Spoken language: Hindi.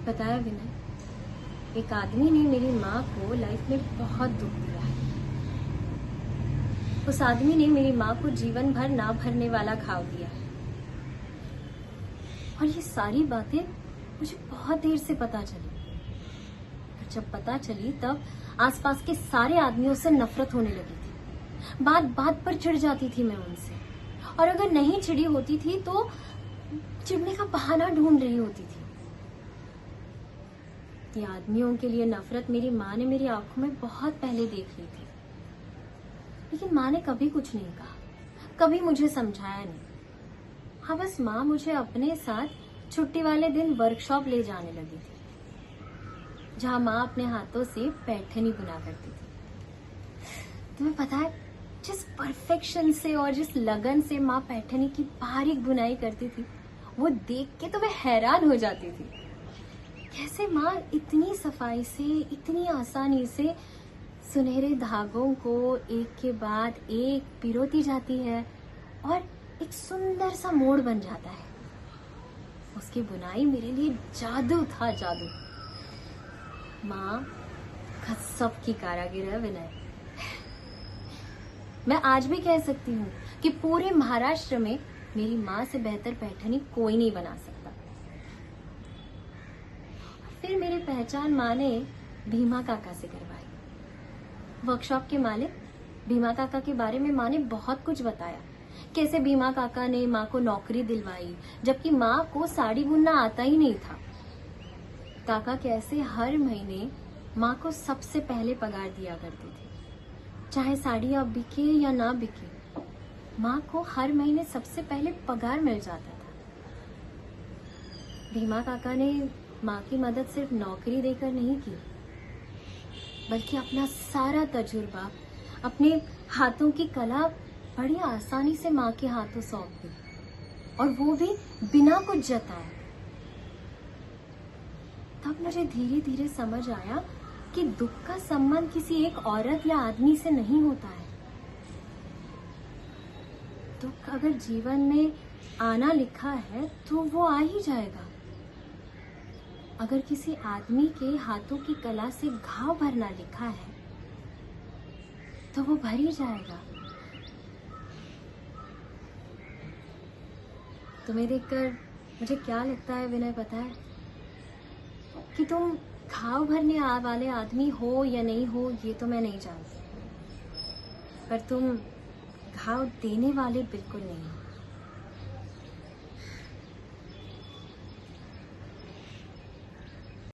पता है विनय, एक आदमी ने मेरी माँ को लाइफ में बहुत दुख दिया है। उस आदमी ने मेरी माँ को जीवन भर ना भरने वाला घाव दिया है। और ये सारी बातें मुझे बहुत देर से पता चली। और जब पता चली तब आसपास के सारे आदमियों से नफरत होने लगी थी। बात बात पर चिढ़ जाती थी मैं उनसे, और अगर नहीं चिढ़ी होती थी तो चिढ़ने का बहाना ढूंढ रही होती थी। ये आदमियों के लिए नफरत मेरी माँ ने मेरी आंखों में बहुत पहले देख ली थी, लेकिन माँ ने कभी कुछ नहीं कहा, कभी मुझे समझाया नहीं। हाँ, बस माँ मुझे अपने साथ छुट्टी वाले दिन वर्कशॉप ले जाने लगी थी, जहाँ माँ अपने हाथों से पैठनी बुना करती थी। तुम्हें पता है, जिस परफेक्शन से और जिस लगन से माँ पैठनी की बारीक बुनाई करती थी, वो देख के तो मैं हैरान हो जाती थी। कैसे माँ इतनी सफाई से, इतनी आसानी से सुनहरे धागों को एक के बाद एक पिरोती जाती है और एक सुंदर सा मोड़ बन जाता है। उसकी बुनाई मेरे लिए जादू था, जादू। माँ गजब की कारागिर है विनय। मैं आज भी कह सकती हूँ कि पूरे महाराष्ट्र में मेरी माँ से बेहतर पैठनी कोई नहीं बना सकता। फिर मेरी पहचान माँ ने भीमा काका से करवाई। वर्कशॉप के मालिक भीमा काका के बारे में माँ ने बहुत कुछ बताया। कैसे भीमा काका ने माँ को नौकरी दिलवाई, जबकि माँ को साड़ी बुनना आता ही नहीं था। काका कैसे हर महीने माँ को सबसे पहले पगार दिया करते थे, चाहे साड़ी अब बिके या ना बिके, माँ को हर महीने सबसे पहले पगार मिल जाता था। भीमा काका ने माँ की मदद सिर्फ नौकरी देकर नहीं की, बल्कि अपना सारा तजुर्बा, अपने हाथों की कला बड़ी आसानी से माँ के हाथों सौंप दी, और वो भी बिना कुछ जताए। तब मुझे धीरे धीरे समझ आया कि दुख का संबंध किसी एक औरत या आदमी से नहीं होता है। दुख अगर जीवन में आना लिखा है तो वो आ ही जाएगा। अगर किसी आदमी के हाथों की कला से घाव भरना लिखा है तो वो भर ही जाएगा। तुम्हें देखकर मुझे क्या लगता है विनय, पता है कि तुम घाव भरने वाले आदमी हो या नहीं हो, ये तो मैं नहीं जानती, पर तुम घाव देने वाले बिल्कुल नहीं हो।